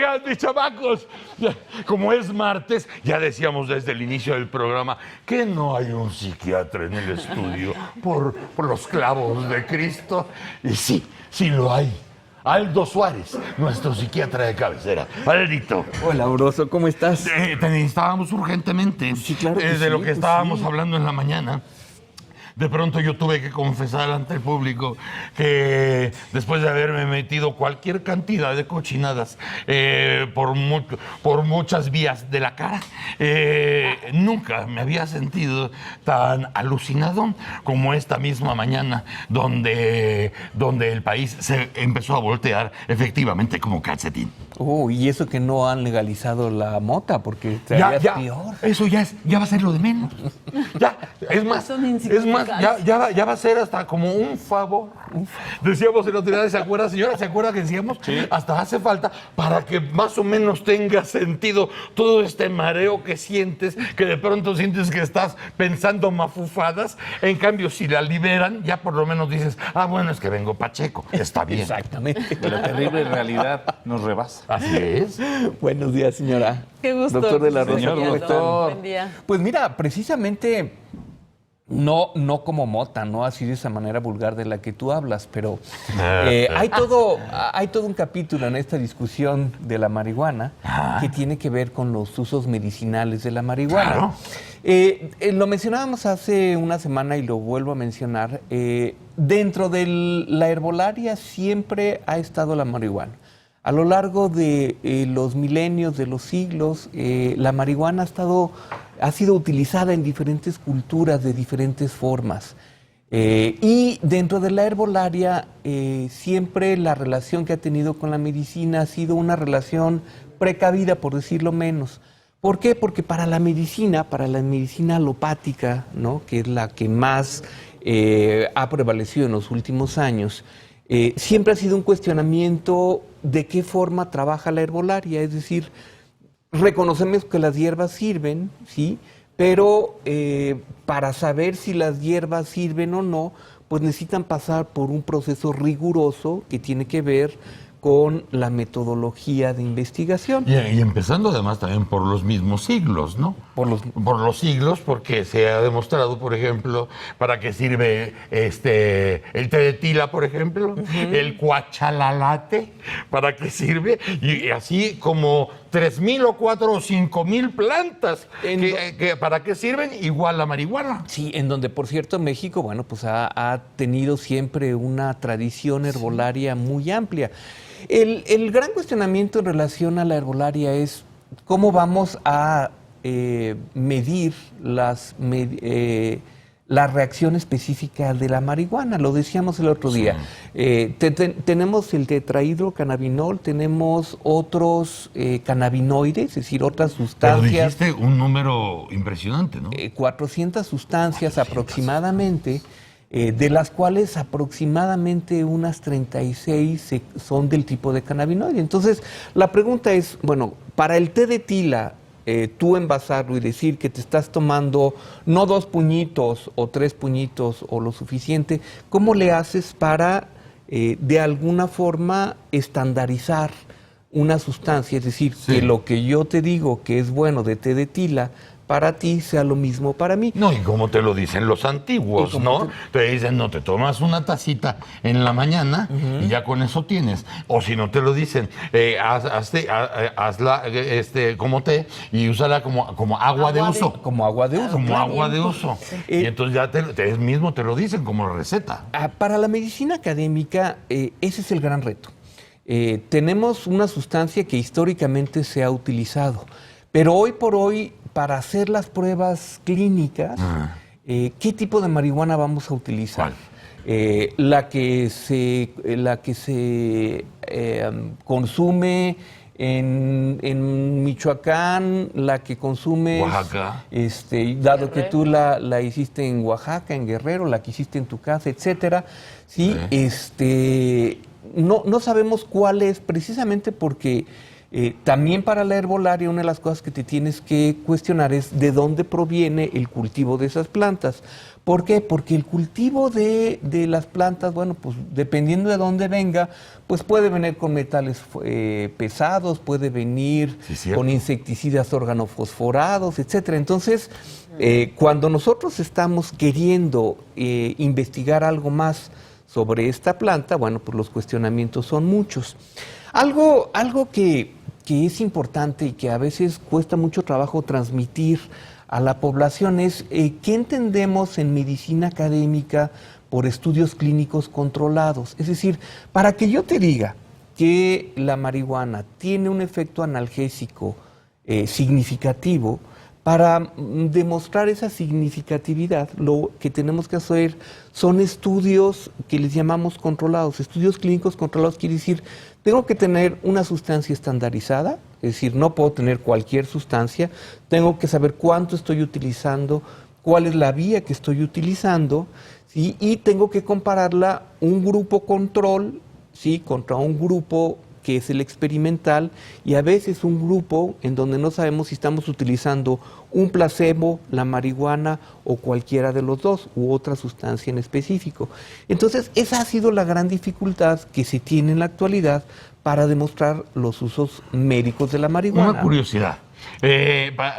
Oigan, mis chamacos, como es martes, ya decíamos desde el inicio del programa que no hay un psiquiatra en el estudio por los clavos de Cristo. Y sí, sí lo hay. Aldo Suárez, nuestro psiquiatra de cabecera. Aldito. Hola, Broso, ¿cómo estás? Te necesitábamos urgentemente. Sí, claro que de sí, lo que pues estábamos sí. hablando en la mañana. De pronto yo tuve que confesar ante el público que después de haberme metido cualquier cantidad de cochinadas por muchas vías de la cara, nunca me había sentido tan alucinado como esta misma mañana donde el país se empezó a voltear efectivamente como calcetín. Oh, y eso que no han legalizado la mota, porque estaría peor. Eso ya va a ser lo de menos. Ya, es más, ya va a ser hasta como un favor. Decíamos el otro día, ¿se acuerda, señora? ¿Se acuerda que decíamos? Sí. Hasta hace falta para que más o menos tenga sentido todo este mareo que sientes, que de pronto sientes que estás pensando mafufadas. En cambio, si la liberan, ya por lo menos dices, bueno, es que vengo pacheco. Está bien. Exactamente. Pero la terrible realidad nos rebasa. Así es. Buenos días, señora. Qué gusto. Doctor de la Rosa, Señor ¿cómo doctor. Buen día. Pues mira, precisamente no como mota, no así de esa manera vulgar de la que tú hablas, pero hay todo un capítulo en esta discusión de la marihuana que tiene que ver con los usos medicinales de la marihuana. Claro. Lo mencionábamos hace una semana y lo vuelvo a mencionar. Dentro de la herbolaria siempre ha estado la marihuana. A lo largo de los milenios, de los siglos, la marihuana ha sido utilizada en diferentes culturas de diferentes formas. Y dentro de la herbolaria, siempre la relación que ha tenido con la medicina ha sido una relación precavida, por decirlo menos. ¿Por qué? Porque para la medicina alopática, ¿no?, que es la que más ha prevalecido en los últimos años, siempre ha sido un cuestionamiento de qué forma trabaja la herbolaria, es decir, reconocemos que las hierbas sirven, ¿sí? Pero para saber si las hierbas sirven o no, pues necesitan pasar por un proceso riguroso que tiene que ver con la metodología de investigación. Y empezando además también por los mismos siglos, ¿no? Por los siglos, porque se ha demostrado, por ejemplo, para qué sirve el té de tila, por ejemplo, el cuachalalate, para qué sirve, y así como 3,000 o 4 o 5,000 plantas que para qué sirven, igual la marihuana. Sí, en donde, por cierto, México, bueno, pues ha tenido siempre una tradición herbolaria muy amplia. El gran cuestionamiento en relación a la herbolaria es cómo vamos a medir la reacción específica de la marihuana. Lo decíamos el otro día. Tenemos el tetrahidrocannabinol, tenemos otros cannabinoides, es decir, otras sustancias. Pero dijiste un número impresionante, ¿no? 400 sustancias aproximadamente, de las cuales aproximadamente unas 36 son del tipo de cannabinoide. Entonces, la pregunta es, bueno, para el té de tila, tú envasarlo y decir que te estás tomando no 2 puñitos o 3 puñitos o lo suficiente, ¿cómo le haces para de alguna forma estandarizar una sustancia? Es decir, que lo que yo te digo que es bueno de té de tila, para ti sea lo mismo para mí. No, y como te lo dicen los antiguos, ¿no? Te dicen, no, te tomas una tacita en la mañana y ya con eso tienes. O si no te lo dicen, hazla como té y úsala como agua de uso. Como agua de uso. Como agua de uso. Y entonces ya mismo te lo dicen como receta. Para la medicina académica, ese es el gran reto. Tenemos una sustancia que históricamente se ha utilizado, pero hoy por hoy, para hacer las pruebas clínicas, ¿qué tipo de marihuana vamos a utilizar? La que se consume en Michoacán, la que consumes, Oaxaca. Dado que tú la hiciste en Oaxaca, en Guerrero, la que hiciste en tu casa, etcétera, ¿sí? No sabemos cuál es, precisamente porque También para la herbolaria, una de las cosas que te tienes que cuestionar es de dónde proviene el cultivo de esas plantas. ¿Por qué? Porque el cultivo de las plantas, bueno, pues dependiendo de dónde venga, pues puede venir con metales pesados, puede venir con insecticidas organofosforados, etcétera. Entonces, cuando nosotros estamos queriendo investigar algo más sobre esta planta, bueno, pues los cuestionamientos son muchos. Algo que es importante y que a veces cuesta mucho trabajo transmitir a la población es qué entendemos en medicina académica por estudios clínicos controlados. Es decir, para que yo te diga que la marihuana tiene un efecto analgésico significativo, para demostrar esa significatividad, lo que tenemos que hacer son estudios que les llamamos controlados. Estudios clínicos controlados quiere decir, tengo que tener una sustancia estandarizada, es decir, no puedo tener cualquier sustancia, tengo que saber cuánto estoy utilizando, cuál es la vía que estoy utilizando, ¿sí? Y tengo que compararla un grupo control, ¿sí?, contra un grupo que es el experimental, y a veces un grupo en donde no sabemos si estamos utilizando un placebo, la marihuana o cualquiera de los dos, u otra sustancia en específico. Entonces, esa ha sido la gran dificultad que se tiene en la actualidad para demostrar los usos médicos de la marihuana. Una curiosidad.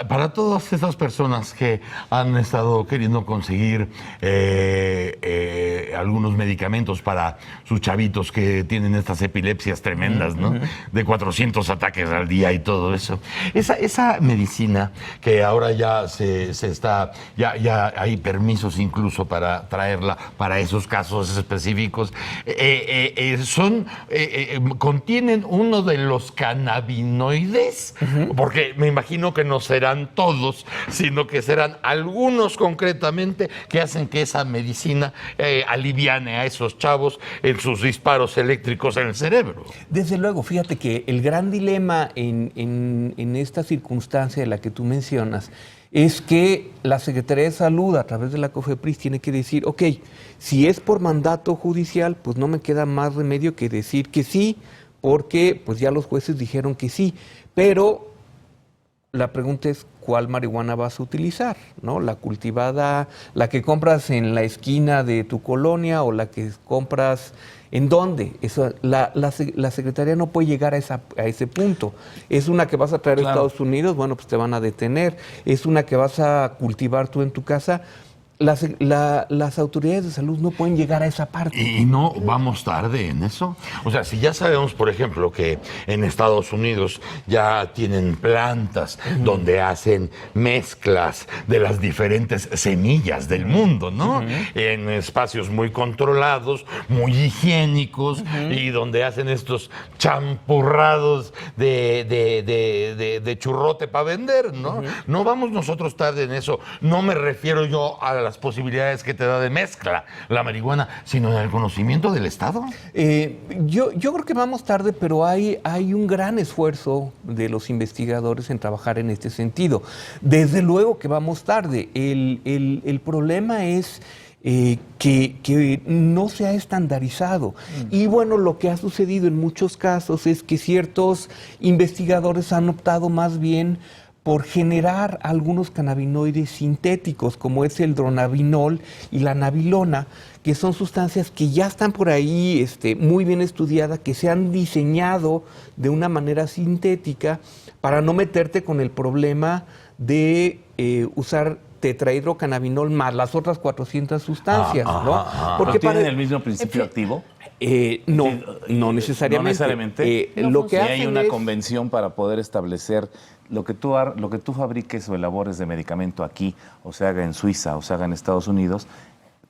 Para todas esas personas que han estado queriendo conseguir algunos medicamentos para sus chavitos que tienen estas epilepsias tremendas, ¿no? De 400 ataques al día y todo eso. Esa medicina que ahora ya se está, ya hay permisos incluso para traerla para esos casos específicos, contienen uno de los cannabinoides, porque me imagino que no serán todos, sino que serán algunos concretamente que hacen que esa medicina aliviane a esos chavos en sus disparos eléctricos en el cerebro. Desde luego, fíjate que el gran dilema en esta circunstancia de la que tú mencionas es que la Secretaría de Salud, a través de la COFEPRIS, tiene que decir, ok, si es por mandato judicial, pues no me queda más remedio que decir que sí, porque pues ya los jueces dijeron que sí, pero la pregunta es, ¿cuál marihuana vas a utilizar? ¿No? ¿La cultivada, la que compras en la esquina de tu colonia o la que compras en dónde? Eso, la Secretaría no puede llegar a ese punto. ¿Es una que vas a traer a Estados Unidos? Bueno, pues te van a detener. ¿Es una que vas a cultivar tú en tu casa? Las autoridades de salud no pueden llegar a esa parte. ¿Y no vamos tarde en eso? O sea, si ya sabemos, por ejemplo, que en Estados Unidos ya tienen plantas donde hacen mezclas de las diferentes semillas del mundo, ¿no? En espacios muy controlados, muy higiénicos, y donde hacen estos champurrados de churrote para vender, ¿no? No vamos nosotros tarde en eso. No me refiero yo a las posibilidades que te da de mezcla la marihuana, sino en el conocimiento del Estado. Yo creo que vamos tarde, pero hay un gran esfuerzo de los investigadores en trabajar en este sentido. Desde luego que vamos tarde. El problema es que no se ha estandarizado. Y bueno, lo que ha sucedido en muchos casos es que ciertos investigadores han optado más bien por generar algunos cannabinoides sintéticos, como es el dronabinol y la nabilona, que son sustancias que ya están por ahí muy bien estudiadas, que se han diseñado de una manera sintética para no meterte con el problema de usar tetrahidrocannabinol más las otras 400 sustancias, ¿no? Porque ¿tienen el mismo principio activo? No necesariamente. No necesariamente. Lo que hay una convención para poder establecer lo que tú fabriques o elabores de medicamento aquí, o se haga en Suiza, o se haga en Estados Unidos,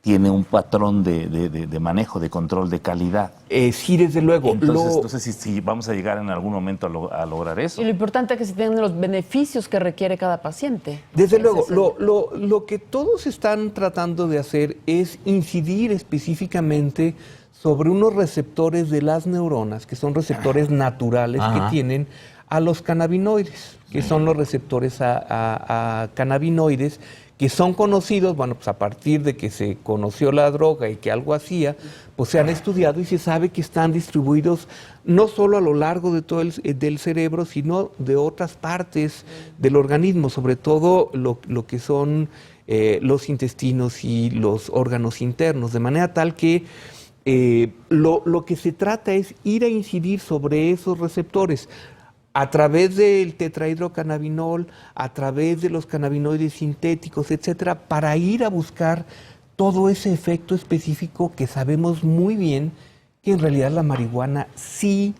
tiene un patrón de manejo, de control de calidad. Sí, desde luego. Entonces, no sé si vamos a llegar en algún momento a lograr eso. Y lo importante es que se tengan los beneficios que requiere cada paciente. Desde luego, lo que todos están tratando de hacer es incidir específicamente sobre unos receptores de las neuronas, que son receptores naturales que tienen a los cannabinoides, que son los receptores a cannabinoides, que son conocidos, bueno, pues a partir de que se conoció la droga y que algo hacía, pues se han estudiado y se sabe que están distribuidos no solo a lo largo de todo del cerebro, sino de otras partes del organismo, sobre todo lo que son los intestinos y los órganos internos, de manera tal que lo que se trata es ir a incidir sobre esos receptores a través del tetrahidrocannabinol, a través de los cannabinoides sintéticos, etcétera, para ir a buscar todo ese efecto específico que sabemos muy bien que en realidad la marihuana sí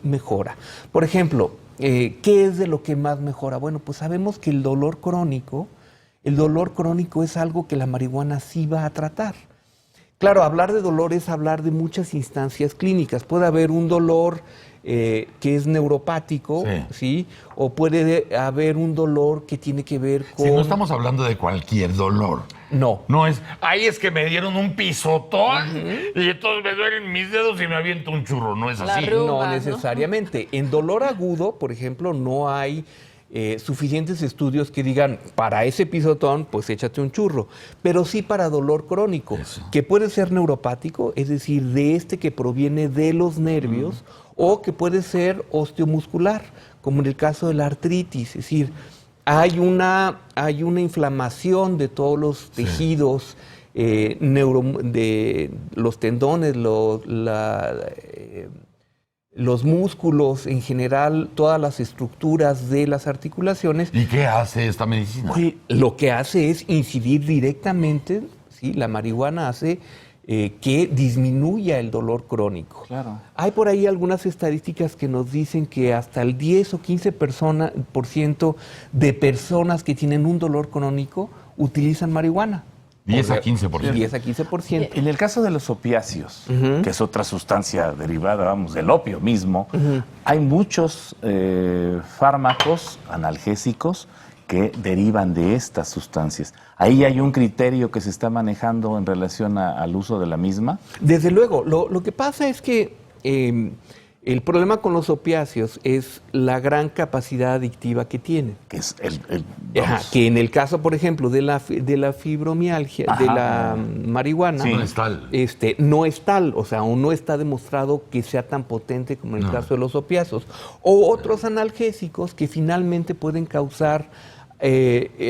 mejora. Por ejemplo, ¿qué es de lo que más mejora? Bueno, pues sabemos que el dolor crónico es algo que la marihuana sí va a tratar. Claro, hablar de dolor es hablar de muchas instancias clínicas. Puede haber un dolor que es neuropático, ¿sí? O puede haber un dolor que tiene que ver con... Si no estamos hablando de cualquier dolor. No. No es, ay, es que me dieron un pisotón y entonces me duelen mis dedos y me aviento un churro. No es así. No necesariamente. En dolor agudo, por ejemplo, no hay suficientes estudios que digan, para ese pisotón, pues échate un churro. Pero sí para dolor crónico, que puede ser neuropático, es decir, de que proviene de los nervios, o que puede ser osteomuscular, como en el caso de la artritis. Es decir, hay una inflamación de todos los tejidos, de los tendones, los músculos, en general, todas las estructuras de las articulaciones. ¿Y qué hace esta medicina? Lo que hace es incidir directamente, ¿sí? La marihuana hace que disminuya el dolor crónico. Claro. Hay por ahí algunas estadísticas que nos dicen que hasta el 10 o 15% de personas que tienen un dolor crónico utilizan marihuana. 10 a 15%. 10 a 15%. En el caso de los opiáceos, que es otra sustancia derivada, vamos, del opio mismo, hay muchos fármacos analgésicos que derivan de estas sustancias. ¿Ahí hay un criterio que se está manejando en relación al uso de la misma? Desde luego. Lo que pasa es que el problema con los opiáceos es la gran capacidad adictiva que tienen. Que es que en el caso, por ejemplo, de la fibromialgia, de la marihuana, no es tal. No es tal, o sea, aún no está demostrado que sea tan potente como en el caso de los opiáceos. O otros analgésicos que finalmente pueden causar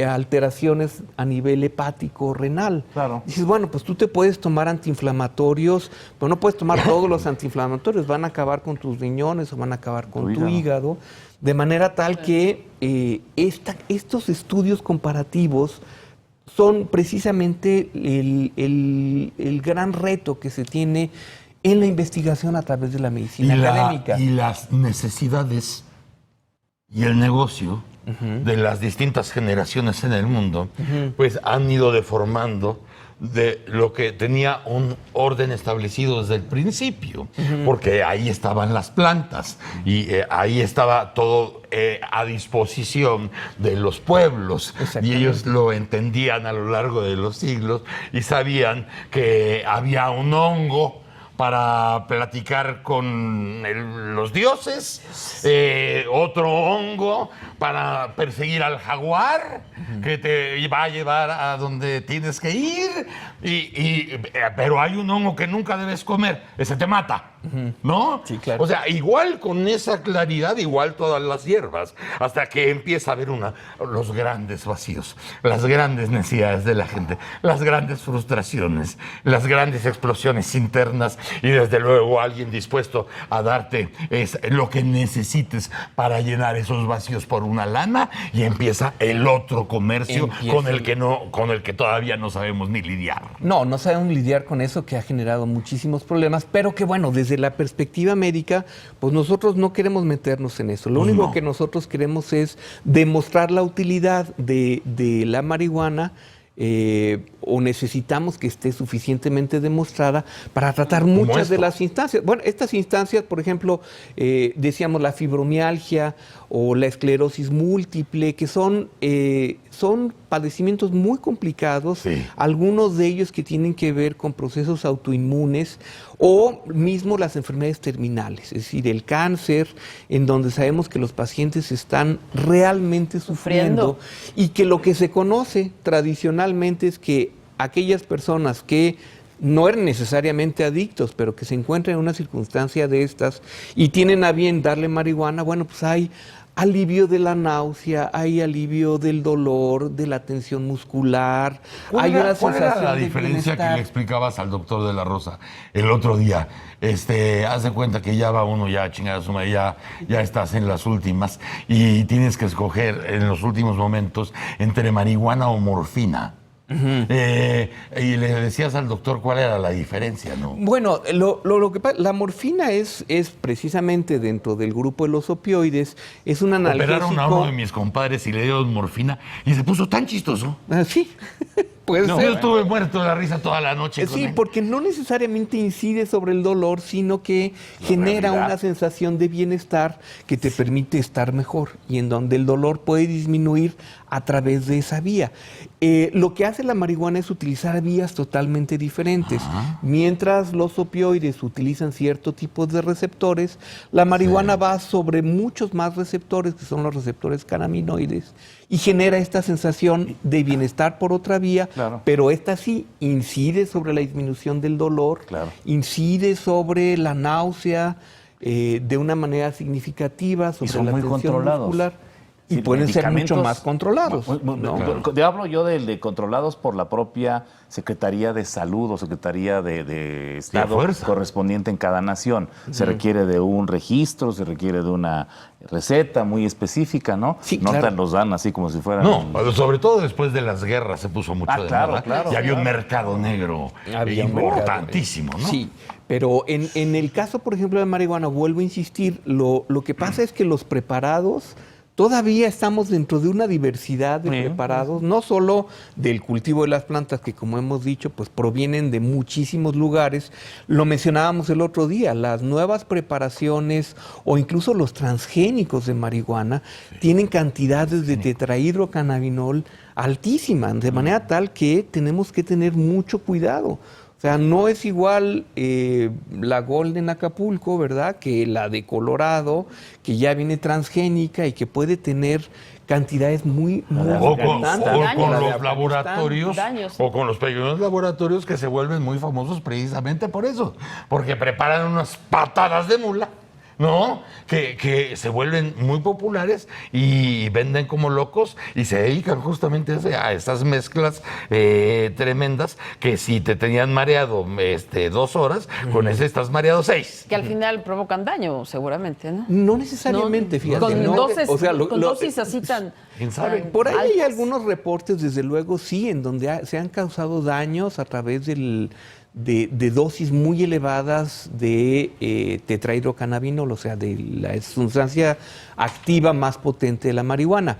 alteraciones a nivel hepático, renal. Claro. Dices, bueno, pues tú te puedes tomar antiinflamatorios, pero no puedes tomar todos los antiinflamatorios, van a acabar con tus riñones o van a acabar con tu hígado, de manera tal que estos estudios comparativos son precisamente el gran reto que se tiene en la investigación a través de la medicina académica. Y las necesidades y el negocio de las distintas generaciones en el mundo, pues han ido deformando de lo que tenía un orden establecido desde el principio, porque ahí estaban las plantas y ahí estaba todo a disposición de los pueblos y ellos lo entendían a lo largo de los siglos y sabían que había un hongo para platicar con los dioses, otro hongo para perseguir al jaguar, que te va a llevar a donde tienes que ir, pero hay un hongo que nunca debes comer, ese te mata, ¿no? Sí, claro. O sea, igual con esa claridad, igual todas las hierbas, hasta que empieza a haber los grandes vacíos, las grandes necesidades de la gente, las grandes frustraciones, las grandes explosiones internas y desde luego alguien dispuesto a darte lo que necesites para llenar esos vacíos por una lana y empieza el otro comercio con el que todavía no sabemos ni lidiar. No sabemos lidiar con eso, que ha generado muchísimos problemas, pero que bueno, desde la perspectiva médica, pues nosotros no queremos meternos en eso. Lo único que nosotros queremos es demostrar la utilidad de la marihuana o necesitamos que esté suficientemente demostrada para tratar muchas de las instancias. Bueno, estas instancias, por ejemplo, decíamos la fibromialgia o la esclerosis múltiple, que son padecimientos muy complicados, algunos de ellos que tienen que ver con procesos autoinmunes o mismo las enfermedades terminales, es decir, el cáncer, en donde sabemos que los pacientes están realmente sufriendo y que lo que se conoce tradicionalmente es que aquellas personas que no eran necesariamente adictos, pero que se encuentran en una circunstancia de estas y tienen a bien darle marihuana, bueno, pues hay alivio de la náusea, hay alivio del dolor, de la tensión muscular, hay una sensación de ¿Cuál era la diferencia que le explicabas al doctor de la Rosa el otro día? Haz de cuenta que ya va uno ya a chingar a su madre, ya estás en las últimas y tienes que escoger en los últimos momentos entre marihuana o morfina. Y le decías al doctor cuál era la diferencia, ¿no? Bueno, lo que pasa, la morfina es precisamente dentro del grupo de los opioides, es un analgésico. Operaron a uno de mis compadres y le dieron morfina y se puso tan chistoso. Sí. Puede ser. Yo estuve muerto de la risa toda la noche. Sí, porque no necesariamente incide sobre el dolor, sino que genera una sensación de bienestar que te permite estar mejor y en donde el dolor puede disminuir a través de esa vía. Lo que hace la marihuana es utilizar vías totalmente diferentes. Mientras los opioides utilizan cierto tipo de receptores, la marihuana va sobre muchos más receptores, que son los receptores cannabinoides, y genera esta sensación de bienestar por otra vía, pero esta sí incide sobre la disminución del dolor, incide sobre la náusea de una manera significativa, sobre la tensión muscular. Y pueden ser mucho más controlados. Hablo yo de controlados por la propia Secretaría de Salud o Secretaría de Estado correspondiente en cada nación. Se requiere de un registro, se requiere de una receta muy específica, ¿no? Sí, no te los dan así como si fueran... No, sobre todo después de las guerras se puso mucho de moda. Y había un mercado negro importantísimo, ¿no? Sí, pero en el caso, por ejemplo, de marihuana, vuelvo a insistir, lo que pasa es que los preparados... Todavía estamos dentro de una diversidad de preparados, no solo del cultivo de las plantas, que como hemos dicho, pues provienen de muchísimos lugares. Lo mencionábamos el otro día, las nuevas preparaciones o incluso los transgénicos de marihuana tienen cantidades de tetrahidrocannabinol altísimas, de manera tal que tenemos que tener mucho cuidado. O sea, no es igual la Golden Acapulco, ¿verdad?, que la de Colorado, que ya viene transgénica y que puede tener cantidades muy o con los laboratorios o con los pequeños laboratorios que se vuelven muy famosos precisamente por eso, porque preparan unas patadas de mula, ¿no? Que se vuelven muy populares y venden como locos y se dedican justamente a estas mezclas tremendas que si te tenían mareado 2 horas, con ese estás mareado 6. Que al final provocan daño, seguramente, ¿no? No necesariamente, fíjate. Con dosis así tan... ¿Quién sabe? Por ahí hay algunos reportes, desde luego, sí, en donde se han causado daños a través de dosis muy elevadas de tetrahidrocannabinol, o sea, de la sustancia activa más potente de la marihuana.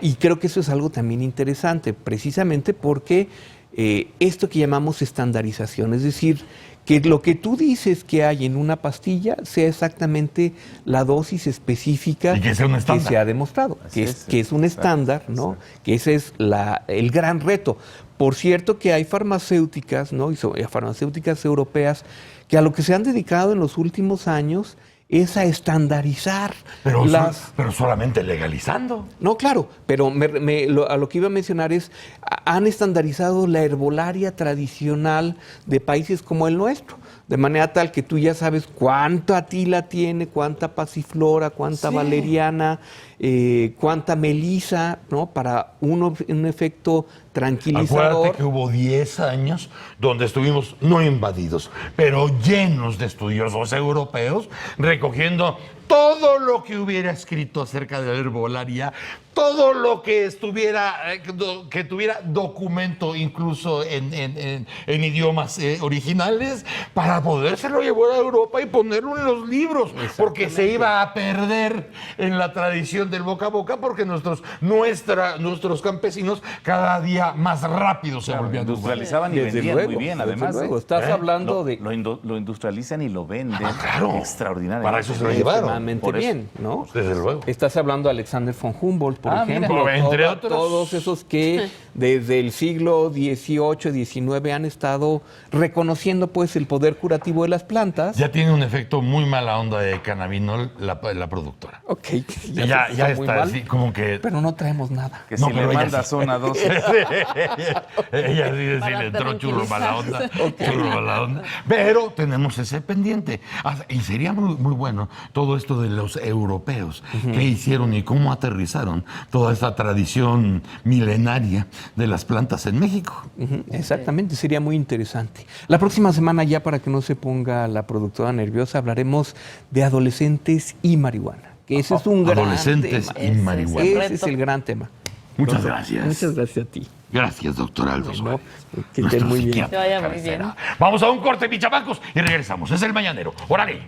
Y creo que eso es algo también interesante, precisamente porque esto que llamamos estandarización, es decir, que lo que tú dices que hay en una pastilla sea exactamente la dosis específica y que sea un estándar, que se ha demostrado, que es un estándar, ¿no? Que ese es el gran reto. Por cierto que hay farmacéuticas, ¿no?, y farmacéuticas europeas que a lo que se han dedicado en los últimos años es a estandarizar pero solamente legalizando. No, claro, pero a lo que iba a mencionar es, han estandarizado la herbolaria tradicional de países como el nuestro, de manera tal que tú ya sabes cuánta atila tiene, cuánta pasiflora, cuánta valeriana, cuánta melisa, ¿no?, para un efecto tranquilizador. Acuérdate que hubo 10 años donde estuvimos no invadidos, pero llenos de estudiosos europeos recogiendo todo lo que hubiera escrito acerca de la herbolaria, todo lo que tuviera documento incluso en idiomas originales para podérselo llevar a Europa y ponerlo en los libros, porque se iba a perder en la tradición del boca a boca, porque nuestros campesinos cada día todavía más rápido se volvía duro. Industrializaban y Desde vendían luego, muy bien, desde además. luego. Estás hablando de... Lo industrializan y lo venden Claro. extraordinariamente. Para eso se lo llevaron. extremadamente Por eso. bien, ¿no? Desde luego. Estás hablando de Alexander von Humboldt, por ejemplo. mira. Entre otros. Todos esos que desde el siglo XVIII, XIX han estado reconociendo pues el poder curativo de las plantas. Ya tiene un efecto muy mala onda de cannabinol la productora. Ok, Ya se está muy mal, así, como que... pero no traemos nada. Que No, si pero le ella mandas sí. una dosis. Ella sí Para le entró churro tranquilizarse. mala onda. Churro mala onda. Pero tenemos ese pendiente. Y sería muy, muy bueno todo esto de los europeos. ¿Qué hicieron y cómo aterrizaron toda esta tradición milenaria de las plantas en México? Ujú, exactamente, sería muy interesante. La próxima semana, ya para que no se ponga la productora nerviosa, hablaremos de adolescentes y marihuana. Que ese es un gran Adolescentes tema. y Ese es marihuana. el Ese es el gran tema. Muchas gracias. Muchas gracias a ti. Gracias, doctor Aldo. Bueno, Suárez. que estén Nuestro muy bien. psiquiatra Que vaya muy cabecera. bien. Vamos a un corte, mis chamacos, y regresamos. Es el Mañanero. ¡Órale!